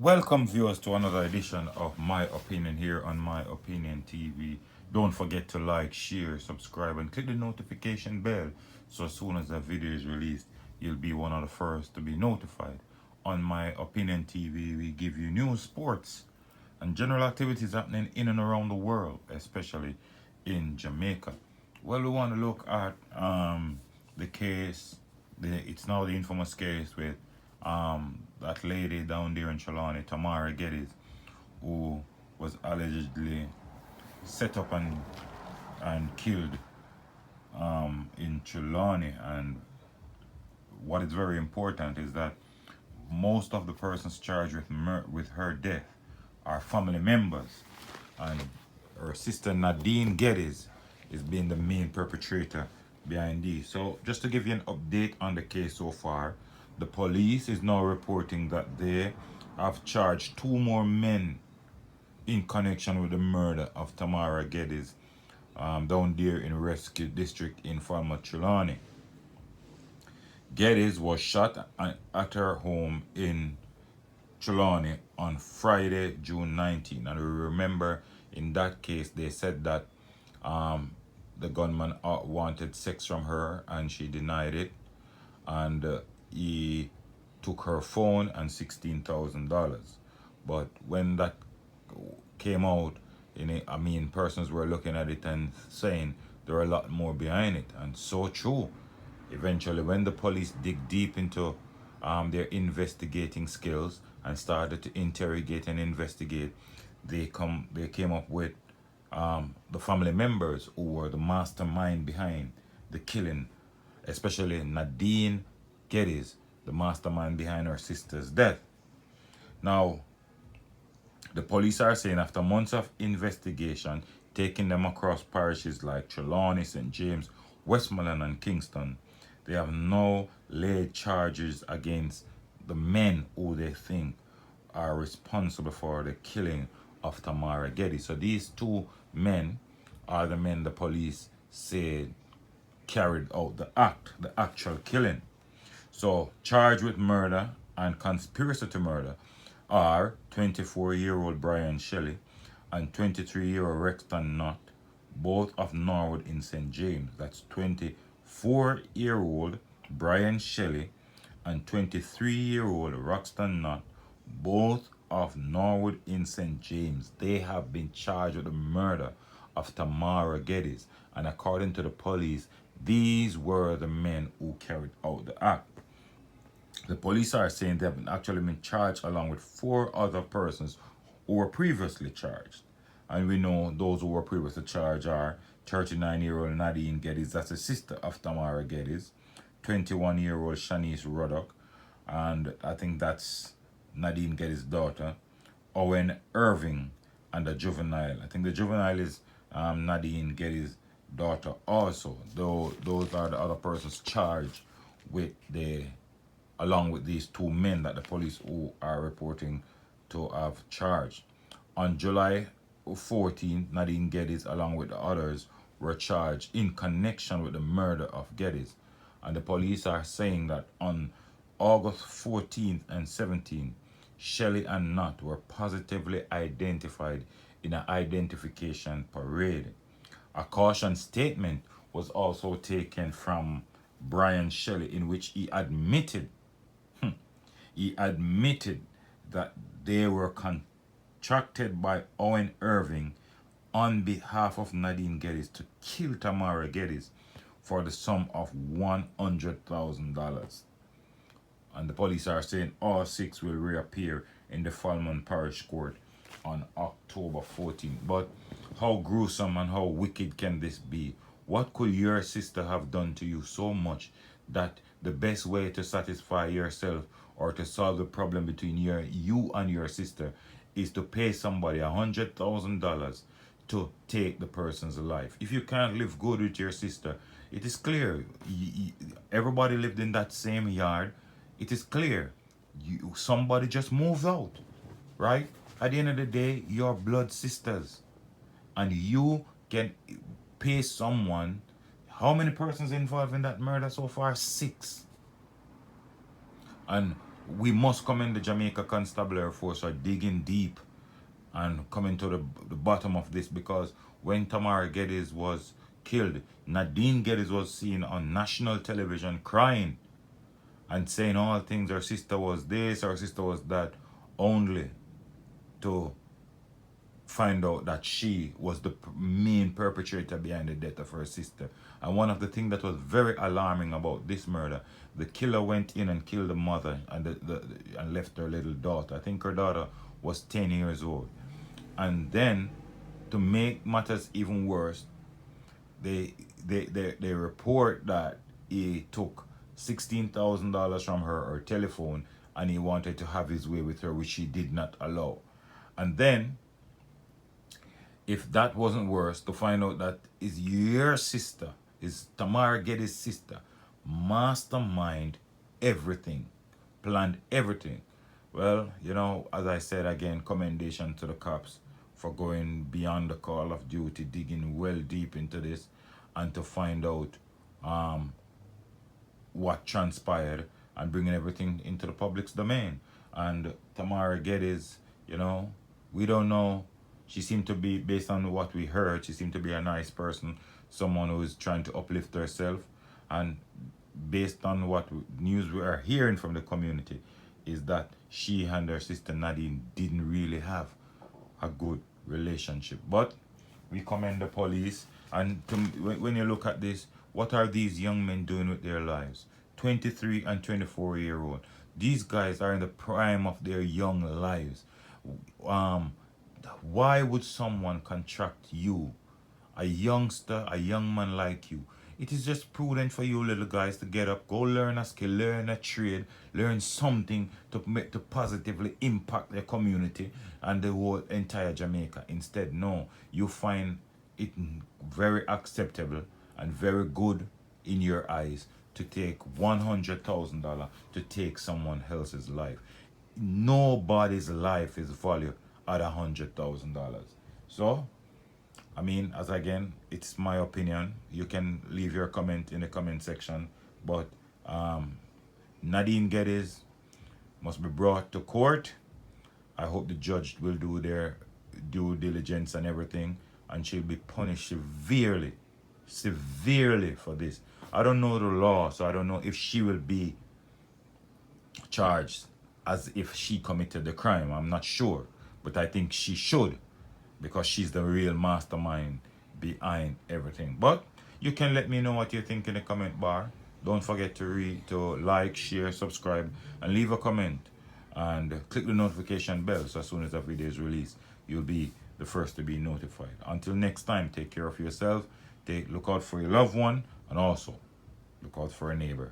Welcome viewers to another edition of My Opinion here on My Opinion TV. Don't forget to like, share, subscribe and click the notification bell so as soon as the video is released you'll be one of the first to be notified. On My Opinion TV we give you news, sports and general activities happening in and around the world, especially in Jamaica. Well, we want to look at the case. It's now the infamous case with that lady down there in Trelawney, Tamara Geddes, who was allegedly set up and killed in Trelawney. And what is very important is that most of the persons charged with her death are family members, and her sister Nadine Geddes is being the main perpetrator behind these. So, just to give you an update on the case so far, the police is now reporting that they have charged two more men in connection with the murder of Tamara Geddes down there in Rescue District in Falmouth, Trelawney. Geddes was shot at her home in Trelawney on Friday, June 19. And we remember in that case, they said that the gunman wanted sex from her and she denied it. And he took her phone and $16,000. But when that came out, persons were looking at it and saying there are a lot more behind it. And so true. Eventually, when the police dig deep into their investigating skills and started to interrogate and investigate, they came up with the family members who were the mastermind behind the killing, especially Nadine Geddes, the mastermind behind her sister's death. Now, the police are saying after months of investigation, taking them across parishes like Trelawney, St. James, Westmoreland, and Kingston, they have now laid charges against the men who they think are responsible for the killing of Tamara Geddes. So these two men are the men the police said carried out the actual killing. So charged with murder and conspiracy to murder are 24-year-old Brian Shelley and 23-year-old Rexton Knott, both of Norwood in St. James. That's 24-year-old Brian Shelley and 23-year-old Roxton Knott, both of Norwood in St. James. They have been charged with the murder of Tamara Geddes. And according to the police, these were the men who carried out the act. The police are saying they have actually been charged along with four other persons who were previously charged. And we know those who were previously charged are 39-year-old Nadine Geddes, that's the sister of Tamara Geddes, 21-year-old Shanice Ruddock, and I think that's Nadine Geddes' daughter, Owen Irving, and the juvenile. I think the juvenile is Nadine Geddes' daughter also, though those are the other persons charged with along with these two men that the police who are reporting to have charged. On July 14, Nadine Geddes, along with the others, were charged in connection with the murder of Geddes. And the police are saying that on August 14th and 17th, Shelley and Knott were positively identified in an identification parade. A caution statement was also taken from Brian Shelley in which he admitted that they were contracted by Owen Irving on behalf of Nadine Geddes to kill Tamara Geddes for the sum of $100,000. And the police are saying all six will reappear in the Falmouth Parish Court on October 14th. But how gruesome and how wicked can this be? What could your sister have done to you so much that the best way to satisfy yourself or to solve the problem between you and your sister is to pay somebody $100,000 to take the person's life? If you can't live good with your sister, it is clear. Everybody lived in that same yard. It is clear. Somebody just moved out, right? At the end of the day, you're blood sisters. And you can pay someone. How many persons involved in that murder so far? 6. And we must commend the Jamaica Constabulary Force for digging deep and coming to the bottom of this, because when Tamara Geddes was killed, Nadine Geddes was seen on national television crying and saying all things, her sister was this, her sister was that, only to find out that she was the main perpetrator behind the death of her sister. And one of the things that was very alarming about this murder, the killer went in and killed the mother and and left her little daughter. I think her daughter was 10 years old. And then, to make matters even worse, they report that he took $16,000 from her telephone, and he wanted to have his way with her, which she did not allow. And then, if that wasn't worse, to find out that is your sister, is Tamara Geddes' sister, mastermind everything, planned everything. Well, you know, as I said again, commendation to the cops for going beyond the call of duty, digging well deep into this, and to find out what transpired and bringing everything into the public's domain. And Tamara Geddes, you know, we don't know. She seemed to be, based on what we heard, she seemed to be a nice person, someone who is trying to uplift herself. And based on what news we are hearing from the community, is that she and her sister Nadine didn't really have a good relationship. But we commend the police. And when you look at this, what are these young men doing with their lives? 23 and 24-year-old. These guys are in the prime of their young lives. Why would someone contract you, a youngster, a young man like you? It is just prudent for you little guys to get up, go learn a skill, learn a trade, learn something to positively impact their community and the whole entire Jamaica. Instead, no, you find it very acceptable and very good in your eyes to take $100,000 to take someone else's life. Nobody's life is valued at $100,000. So, I mean, as again, it's my opinion. You can leave your comment in the comment section. But Nadine Geddes must be brought to court. I hope the judge will do their due diligence and everything, and she'll be punished severely, severely for this. I don't know the law, so I don't know if she will be charged as if she committed the crime. I'm not sure, but I think she should, because she's the real mastermind behind everything. But you can let me know what you think in the comment bar. Don't forget to like, share, subscribe, and leave a comment. And click the notification bell, so as soon as a video is released, you'll be the first to be notified. Until next time, take care of yourself. Look out for your loved one, and also look out for a neighbor.